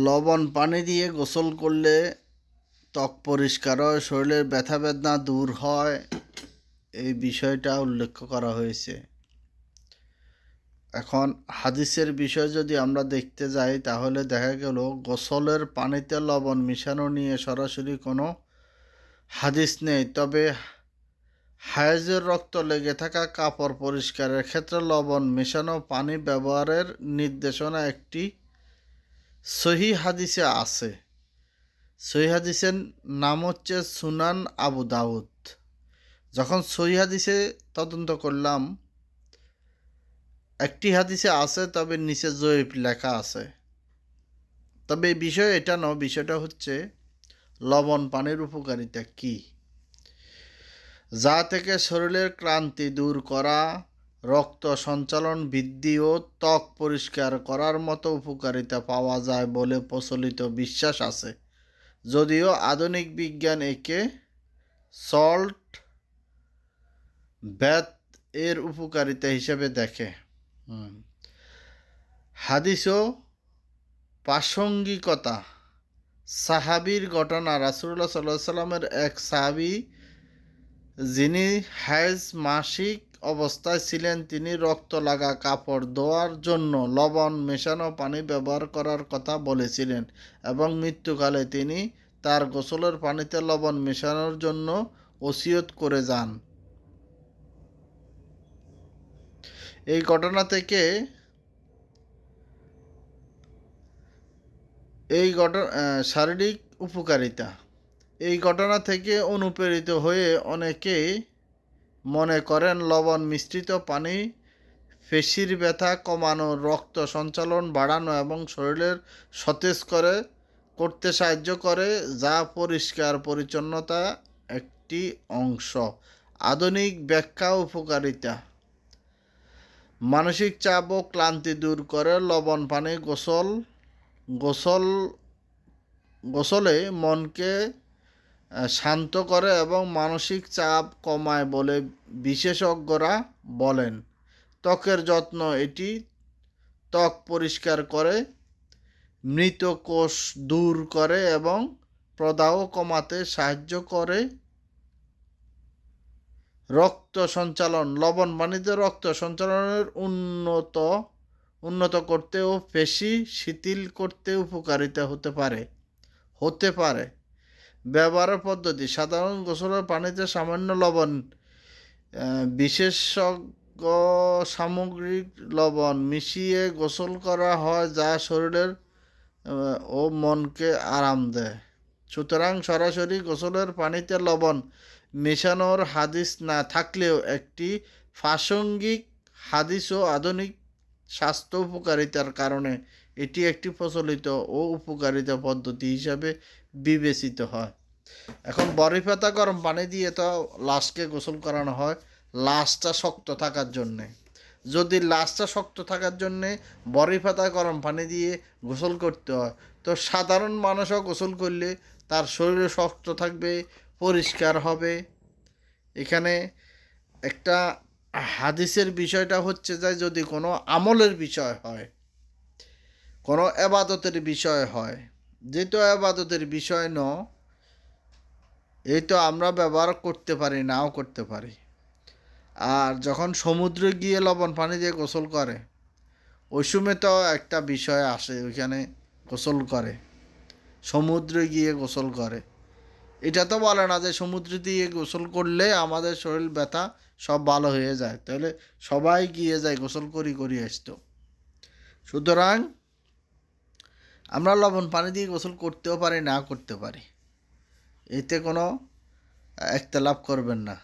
লবণ পানি দিয়ে গোসল করলে ত্বক পরিষ্কার হয়, শরীরের ব্যথা বেদনা দূর হয়, এই বিষয়টা উল্লেখ করা হয়েছে। এখন হাদিসের বিষয় যদি আমরা দেখতে যাই তাহলে দেখা গেল গোসলের পানিতে লবণ মিশানো নিয়ে সরাসরি কোনো হাদিস নেই। তবে হায়েজের রক্ত লেগে থাকা কাপড় পরিষ্কারের ক্ষেত্রে লবণ মেশানো পানি ব্যবহারের নির্দেশনা একটি সহিহ হাদিসে আছে। সহিহ হাদিসের নাম হচ্ছে সুনান আবু দাউদ। যখন সহিহ হাদিসে তদন্ত করলাম, একটি হাদিসে আছে, তবে নিচে জয়ীফ লেখা আছে। তবে এই বিষয় এটা নয়, বিষয়টা হচ্ছে লবণ পানির উপকারিতা কি, যা থেকে শরীরের ক্লান্তি দূর করা, রক্ত সঞ্চালন বৃদ্ধি ও ত্বক পরিষ্কার করার মতো উপকারিতা পাওয়া যায় বলে প্রচলিত বিশ্বাস আছে। যদিও আধুনিক বিজ্ঞান একে সল্ট ব্যাথ এর উপকারিতা হিসেবে দেখে। হাদিস ও প্রাসঙ্গিকতা। সাহাবীর ঘটনা। রাসূলুল্লাহ সাল্লাল্লাহু আলাইহি সাল্লামের এক সাহাবী, যিনি হায়েজ মাসিক অবস্থায় ছিলেন, তিনি রক্ত লাগা কাপড় ধোয়ার জন্য লবণ মেশানো পানি ব্যবহার করার কথা বলেছিলেন এবং মৃত্যুকালে তিনি তার গোসলের পানিতে লবণ মেশানোর জন্য ওসিয়ত করে যান। এই ঘটনা থেকে শারীরিক উপকারিতা। এই ঘটনা থেকে অনুপ্রেরিত হয়ে অনেকেই মনে করেন লবণ মিশ্রিত পানি পেশির ব্যথা কমানো, রক্ত সঞ্চালন বাড়ানো এবং শরীরের সতেজ করতে সাহায্য করে, যা পরিষ্কার পরিচ্ছন্নতা একটি অংশ। আধুনিক ব্যাখ্যা উপকারিতা। মানসিক চাপ ও ক্লান্তি দূর করে লবণ পানি গোসলে মনকে শান্ত করে এবং মানসিক চাপ কমায় বলে বিশেষজ্ঞরা বলেন। ত্বকের যত্ন। এটি ত্বক পরিষ্কার করে, মৃত কোষ দূর করে এবং প্রদাহ কমাতে সাহায্য করে। রক্ত সঞ্চালন। লবণ পানিতে রক্ত সঞ্চালনের উন্নত করতে ও পেশি শিথিল করতে উপকারিতা হতে পারে। ব্যবহারের পদ্ধতি। সাধারণ গোসলের পানিতে সামান্য লবণ, বিশেষজ্ঞ সামগ্রিক লবণ মিশিয়ে গোসল করা হয়, যা শরীরের ও মনকে আরাম দেয়। সুতরাং সরাসরি গোসলের পানিতে লবণ মেশানোর হাদিস না থাকলেও একটি প্রাসঙ্গিক হাদিস ও আধুনিক স্বাস্থ্য উপকারিতার কারণে এটি একটি প্রচলিত ও উপকারিতা পদ্ধতি হিসাবে বিবেচিত হয়। এখন বরফ পাতা গরম পানি দিয়ে তো লাশকে গোসল করানো হয় লাশটা শক্ত থাকার জন্যে। যদি লাশটা শক্ত থাকার জন্যে বরফ পাতা গরম পানি দিয়ে গোসল করতে হয়, তো সাধারণ মানুষও গোসল করলে তার শরীরে শক্ত থাকবে, পরিষ্কার হবে। এখানে একটা হাদিসের বিষয়টা হচ্ছে যে যদি কোনো আমলের বিষয় হয়, কোনো এবাদতের বিষয় হয়, যেহেতু এবাদতের বিষয় এই তো আমরা ব্যবহার করতে পারি, নাও করতে পারি। আর যখন সমুদ্রে গিয়ে লবণ পানি দিয়ে গোসল করে, ওই সময় তো একটা বিষয় আসে, ওইখানে গোসল করে, সমুদ্রে গিয়ে গোসল করে। এটা তো বলে না যে সমুদ্র দিয়ে গোসল করলে আমাদের শরীর ব্যথা সব ভালো হয়ে যায়, তাহলে সবাই গিয়ে যায় গোসল করি আসতো। সুতরাং আমরা লবণ পানি দিয়ে গোসল করতেও পারি, না করতে পারি, এতে কোনো একতলাপ করবেন না।